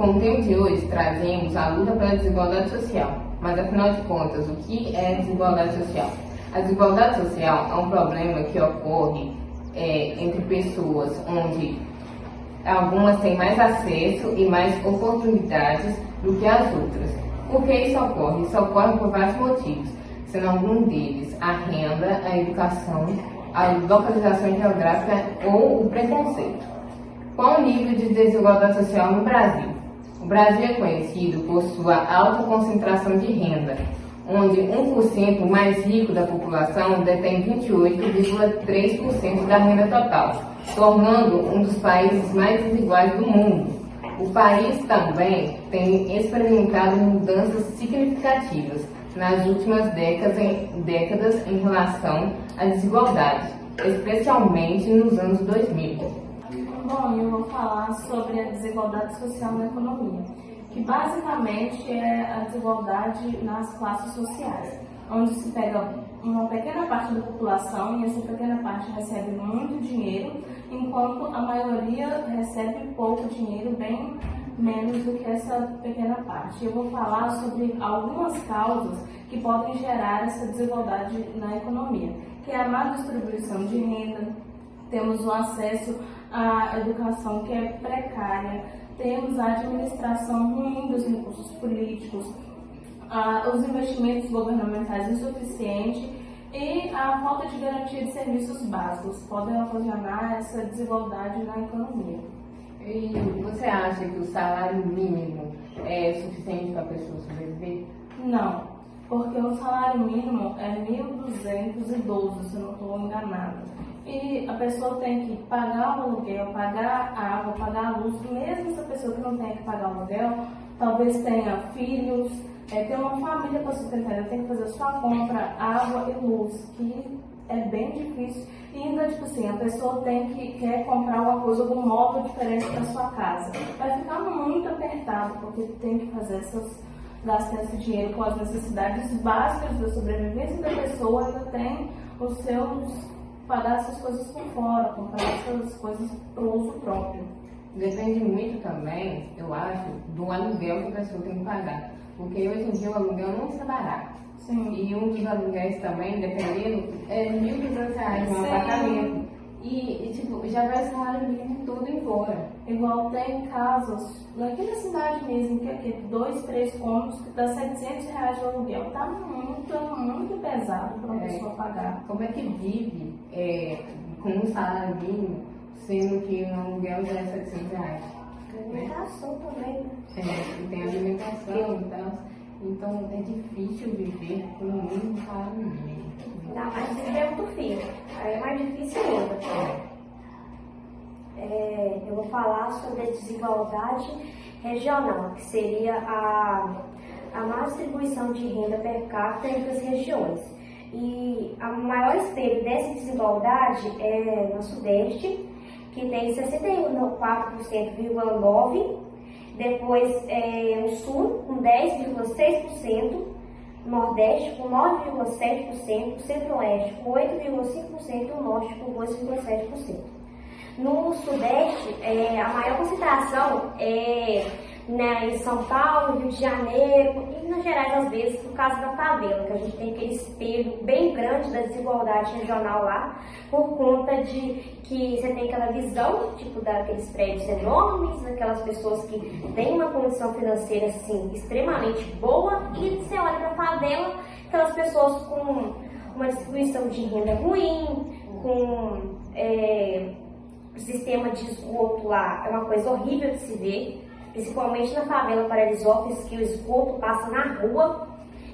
Com o tema de hoje, trazemos a luta pela desigualdade social. Mas, afinal de contas, o que é desigualdade social? A desigualdade social é um problema que ocorre entre pessoas onde algumas têm mais acesso e mais oportunidades do que as outras. Por que isso ocorre? Isso ocorre por vários motivos, sendo algum deles a renda, a educação, a localização geográfica ou o preconceito. Qual o nível de desigualdade social no Brasil? O Brasil é conhecido por sua alta concentração de renda, onde 1% mais rico da população detém 28,3% da renda total, tornando um dos países mais desiguais do mundo. O país também tem experimentado mudanças significativas nas últimas décadas em relação à desigualdade, especialmente nos anos 2000. Bom, eu vou falar sobre a desigualdade social na economia, que basicamente é a desigualdade nas classes sociais, onde se pega uma pequena parte da população e essa pequena parte recebe muito dinheiro, enquanto a maioria recebe pouco dinheiro, bem menos do que essa pequena parte. Eu vou falar sobre algumas causas que podem gerar essa desigualdade na economia, que é a má distribuição de renda, temos o acesso à educação que é precária, temos a administração ruim dos recursos políticos, os investimentos governamentais insuficientes e a falta de garantia de serviços básicos podem ocasionar essa desigualdade na economia. E você acha que o salário mínimo é suficiente para a pessoa sobreviver? Não, porque o salário mínimo é 1.212, se eu não estou enganada. E a pessoa tem que pagar o aluguel, pagar a água, pagar a luz. Mesmo essa pessoa que não tem que pagar o aluguel, talvez tenha filhos, tem uma família para sustentar, ela tem que fazer sua compra, água e luz, que é bem difícil. E ainda, tipo assim, a pessoa quer comprar alguma coisa, algum móvel diferente para sua casa. Vai ficar muito apertado, porque tem que fazer gastar esse dinheiro com as necessidades básicas da sobrevivência da pessoa, ainda tem os seus pagar essas coisas por fora, comprar essas coisas para o uso próprio. Depende muito também, eu acho, do aluguel que a pessoa tem que pagar. Porque hoje em dia o aluguel não está barato. Sim. E um dos aluguéis também, dependendo, é R$ 1.200 um apartamento. E tipo, já vai o salário mínimo todo embora. Igual tem casos, naquela cidade mesmo, que é 2, 3 cômodos, que dá R$700 de aluguel. Tá muito pesado para a pessoa pagar. Como é que vive com um salário mínimo, sendo que um aluguel já é R$700? Alimentação também, né? E tem alimentação e tal. Então é difícil viver com o mínimo salário mínimo. Ainda mais se tiver outro filho. Aí é mais difícil ainda. Eu vou falar sobre a desigualdade regional, que seria a má distribuição de renda per capita entre as regiões. E a maior espelho dessa desigualdade é no Sudeste, que tem 64,9%, depois o Sul com 10,6%, Nordeste com 9,7%, Centro-Oeste com 8,5% e o Norte com 2,7%. No Sudeste, a maior concentração é em São Paulo, Rio de Janeiro e Minas Gerais, às vezes, por causa da favela, que a gente tem aquele espelho bem grande da desigualdade regional lá, por conta de que você tem aquela visão, tipo, daqueles prédios enormes, daquelas pessoas que têm uma condição financeira, assim, extremamente boa, e você olha para a favela, aquelas pessoas com uma distribuição de renda ruim, com o sistema de esgoto lá, é uma coisa horrível de se ver, principalmente na favela Paraisópolis, que o esgoto passa na rua,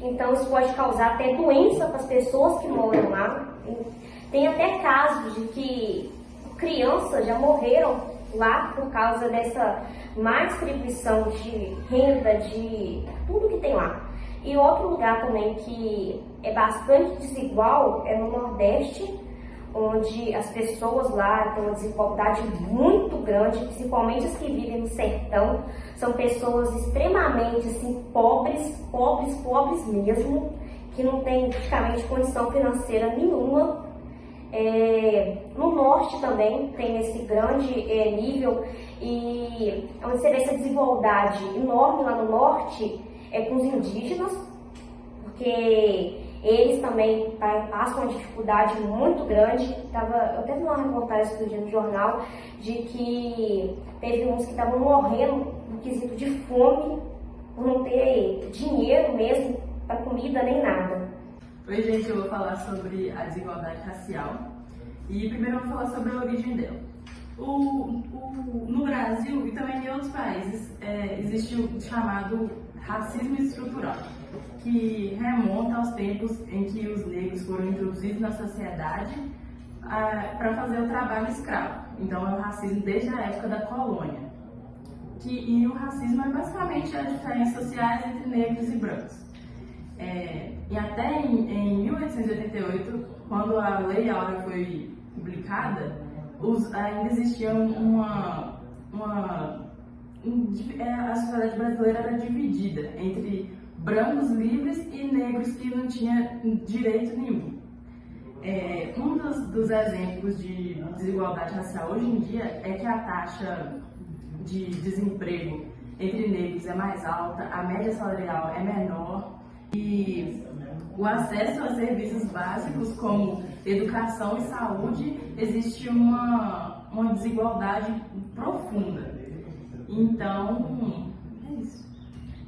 então isso pode causar até doença para as pessoas que moram lá. Tem até casos de que crianças já morreram lá por causa dessa má distribuição de renda, de tudo que tem lá. E outro lugar também que é bastante desigual é no Nordeste, onde as pessoas lá têm uma desigualdade muito grande, principalmente as que vivem no sertão. São pessoas extremamente assim, pobres mesmo, que não têm praticamente condição financeira nenhuma. No Norte também tem esse grande nível E onde você vê essa desigualdade enorme lá no norte é com os indígenas, porque eles também passam uma dificuldade muito grande. Eu até vi uma reportagem outro dia no jornal de que teve uns que estavam morrendo no quesito de fome por não ter dinheiro mesmo para comida nem nada. Oi, gente, eu vou falar sobre a desigualdade racial e primeiro eu vou falar sobre a origem dela. No Brasil e também em outros países existe o chamado racismo estrutural, que remonta aos tempos em que os negros foram introduzidos na sociedade para fazer o trabalho escravo. Então é o racismo desde a época da colônia. E o racismo é basicamente as diferenças sociais entre negros e brancos. E até em 1888, quando a Lei Áurea foi publicada, ainda existia a sociedade brasileira era dividida entre brancos livres e negros que não tinham direito nenhum. Um dos exemplos de desigualdade racial hoje em dia é que a taxa de desemprego entre negros é mais alta, a média salarial é menor e o acesso a serviços básicos como educação e saúde existe uma desigualdade profunda. Então, é isso.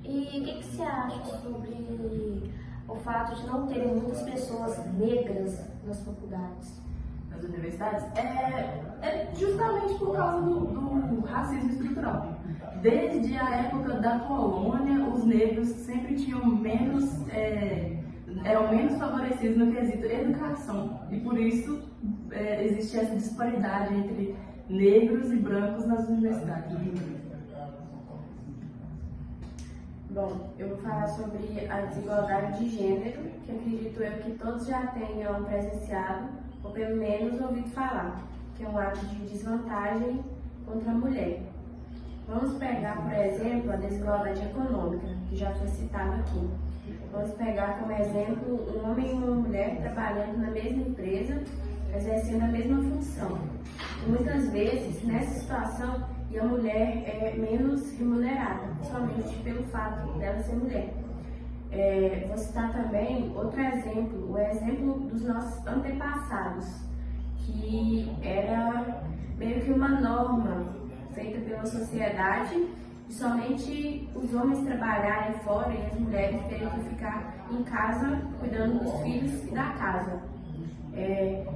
E o que você acha sobre o fato de não terem muitas pessoas negras nas faculdades? Nas universidades? É justamente por causa do racismo estrutural. Desde a época da colônia, os negros sempre tinham eram menos favorecidos no quesito educação. E por isso existe essa disparidade entre negros e brancos nas universidades. Bom, eu vou falar sobre a desigualdade de gênero, que acredito eu que todos já tenham presenciado, ou pelo menos ouvido falar, que é um ato de desvantagem contra a mulher. Vamos pegar, por exemplo, a desigualdade econômica, que já foi citada aqui. Vamos pegar como exemplo um homem e uma mulher trabalhando na mesma empresa, exercendo a mesma função. E muitas vezes, nessa situação, a mulher é menos remunerada, somente pelo fato dela ser mulher. Vou citar também outro exemplo, o exemplo dos nossos antepassados, que era meio que uma norma feita pela sociedade de somente os homens trabalharem fora e as mulheres terem que ficar em casa cuidando dos filhos e da casa.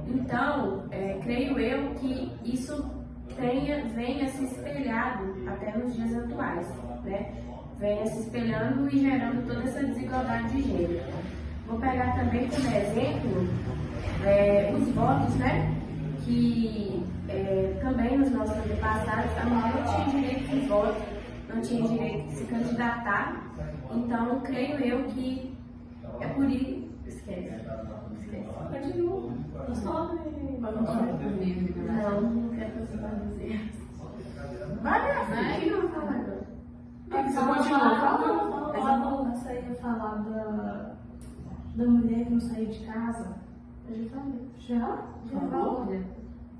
Então, creio eu que isso venha se espelhado até nos dias atuais, né? Venha se espelhando e gerando toda essa desigualdade de gênero. Vou pegar também como exemplo os votos, né? Que também nos nossos antepassados a mulher não tinha direito de voto, não tinha direito de se candidatar. Então, creio eu que é por isso. Esquece. Continua. Não quero fazer bagunça. Vai, minha filha. O que eu vou falar agora? Você continua falando? Essa aí ia falar da mulher que não saiu de casa. Eu já falei. Já falou?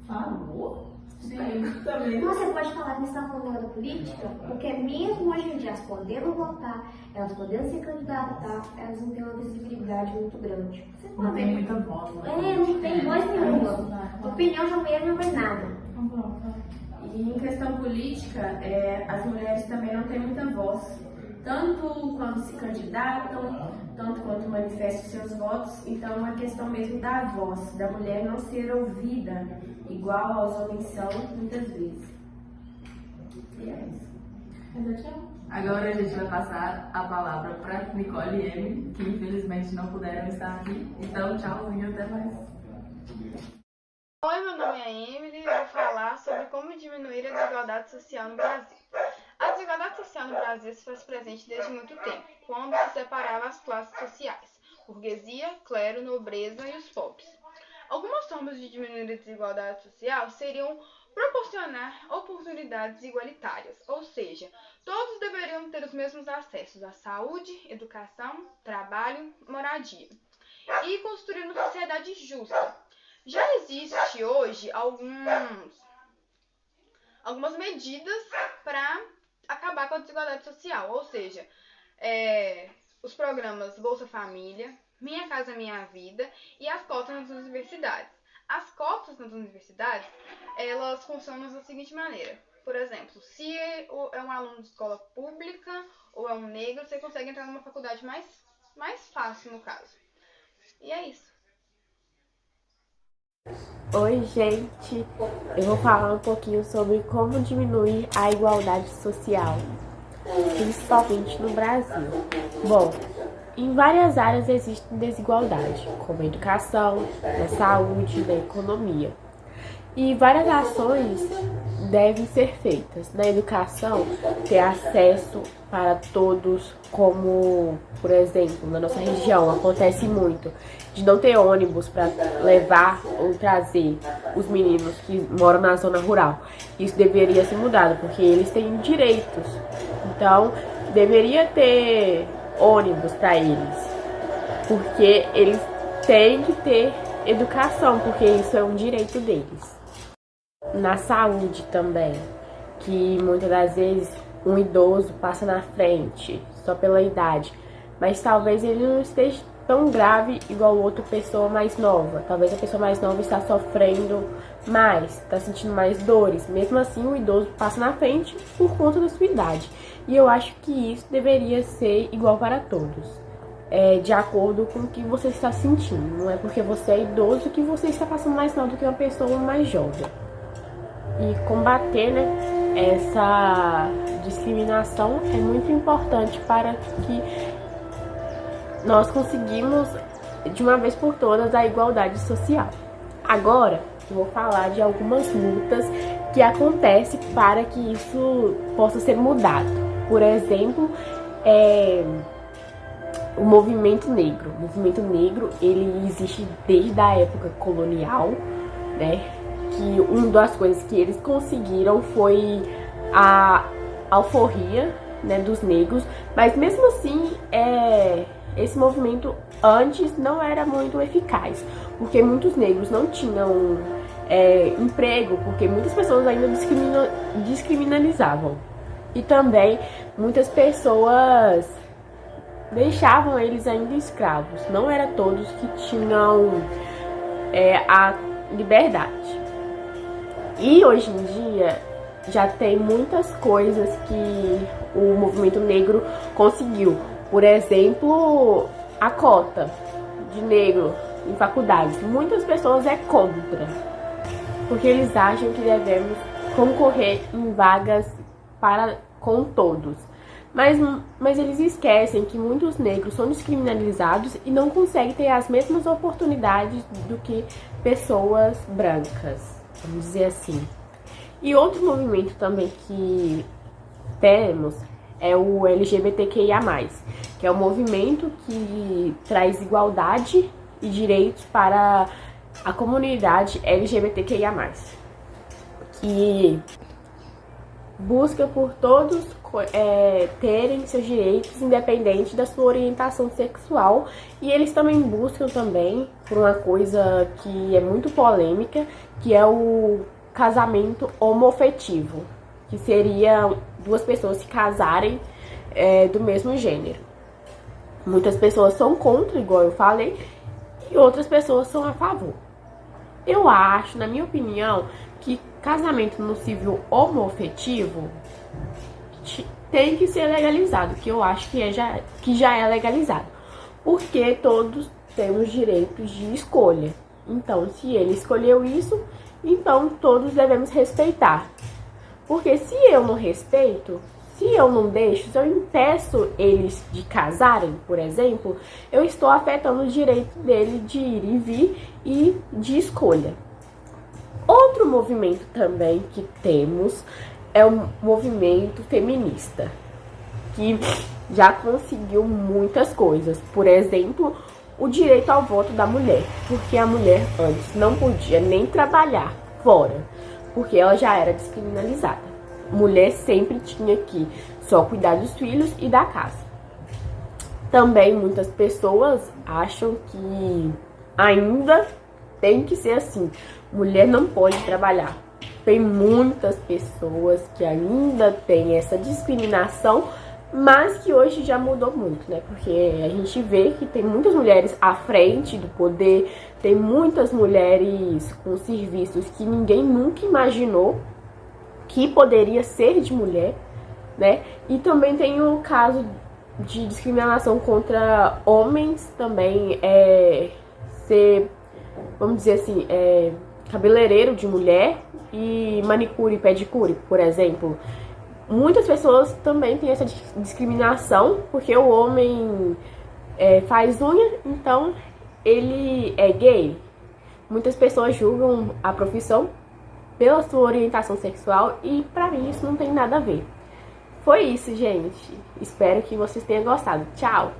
Falou? Sim, também. Você pode falar que você está falando da política, porque mesmo hoje em dia elas podendo votar, elas podendo se candidatar, elas não têm uma visibilidade muito grande. Você Não tem muita voz. não tem voz nenhuma. Opinião da mulher não é nada. E em questão política, as mulheres também não têm muita voz. Tanto quando se candidatam, tanto quanto manifestam seus votos. Então é uma questão mesmo da voz, da mulher não ser ouvida, igual aos homens são muitas vezes. E é isso. Agora a gente vai passar a palavra para Nicole e Emily, que infelizmente não puderam estar aqui. Então, tchauzinho, até mais. Oi, meu nome é Emily e eu vou falar sobre como diminuir a desigualdade social no Brasil. A desigualdade social no Brasil se faz presente desde muito tempo, quando se separava as classes sociais, burguesia, clero, nobreza e os pobres. Algumas formas de diminuir a desigualdade social seriam proporcionar oportunidades igualitárias, ou seja, todos deveriam ter os mesmos acessos à saúde, educação, trabalho, moradia, e construir uma sociedade justa. Já existe hoje algumas medidas para acabar com a desigualdade social, ou seja, os programas Bolsa Família, Minha Casa Minha Vida e as cotas nas universidades. As cotas nas universidades, elas funcionam da seguinte maneira. Por exemplo, se é um aluno de escola pública ou é um negro, você consegue entrar numa faculdade mais fácil, no caso. E é isso. Oi, gente! Eu vou falar um pouquinho sobre como diminuir a igualdade social, principalmente no Brasil. Bom, em várias áreas existe desigualdade, como a educação, na saúde, na economia. E várias ações devem ser feitas. Na educação, ter acesso para todos, como, por exemplo, na nossa região, acontece muito de não ter ônibus para levar ou trazer os meninos que moram na zona rural. Isso deveria ser mudado, porque eles têm direitos. Então, deveria ter ônibus para eles, porque eles têm que ter educação, porque isso é um direito deles. Na saúde também, que muitas das vezes um idoso passa na frente só pela idade, mas talvez ele não esteja tão grave igual outra pessoa mais nova. Talvez a pessoa mais nova está sofrendo mais, está sentindo mais dores. Mesmo assim, o idoso passa na frente por conta da sua idade. E eu acho que isso deveria ser igual para todos, de acordo com o que você está sentindo. Não é porque você é idoso que você está passando mais mal do que uma pessoa mais jovem. E combater, essa discriminação é muito importante para que nós conseguimos, de uma vez por todas, a igualdade social. Agora, eu vou falar de algumas lutas que acontecem para que isso possa ser mudado. Por exemplo, o movimento negro. O movimento negro, ele existe desde a época colonial, que uma das coisas que eles conseguiram foi a alforria, dos negros, mas mesmo assim, esse movimento antes não era muito eficaz, porque muitos negros não tinham emprego, porque muitas pessoas ainda descriminalizavam. E também muitas pessoas deixavam eles ainda escravos. Não era todos que tinham a liberdade. E hoje em dia já tem muitas coisas que o movimento negro conseguiu. Por exemplo, a cota de negro em faculdades. Muitas pessoas é contra, porque eles acham que devemos concorrer em vagas com todos. Mas eles esquecem que muitos negros são descriminalizados e não conseguem ter as mesmas oportunidades do que pessoas brancas, vamos dizer assim. E outro movimento também que temos é o LGBTQIA+, que é um movimento que traz igualdade e direitos para a comunidade LGBTQIA+, que busca por todos terem seus direitos independente da sua orientação sexual. E eles também buscam também por uma coisa que é muito polêmica, que é o casamento homoafetivo, que seria duas pessoas se casarem do mesmo gênero. Muitas pessoas são contra, igual eu falei, e outras pessoas são a favor. Eu acho, na minha opinião, que casamento no civil homoafetivo tem que ser legalizado, que eu acho que já é legalizado, porque todos temos direitos de escolha. Então, se ele escolheu isso, então todos devemos respeitar. Porque se eu não respeito, se eu não deixo, se eu impeço eles de casarem, por exemplo, eu estou afetando o direito dele de ir e vir e de escolha. Outro movimento também que temos é o movimento feminista, que já conseguiu muitas coisas. Por exemplo, o direito ao voto da mulher, porque a mulher antes não podia nem trabalhar fora, porque ela já era descriminalizada. Mulher sempre tinha que só cuidar dos filhos e da casa. Também muitas pessoas acham que ainda tem que ser assim. Mulher não pode trabalhar. tem muitas pessoas que ainda têm essa discriminação, mas que hoje já mudou muito, né? Porque a gente vê que tem muitas mulheres à frente do poder, tem muitas mulheres com serviços que ninguém nunca imaginou que poderia ser de mulher, né? E também tem o caso de discriminação contra homens também, ser, vamos dizer assim, cabeleireiro de mulher e manicure e pedicure, por exemplo. Muitas pessoas também têm essa discriminação, porque o homem faz unha, então ele é gay. Muitas pessoas julgam a profissão pela sua orientação sexual e pra mim isso não tem nada a ver. Foi isso, gente. Espero que vocês tenham gostado. Tchau!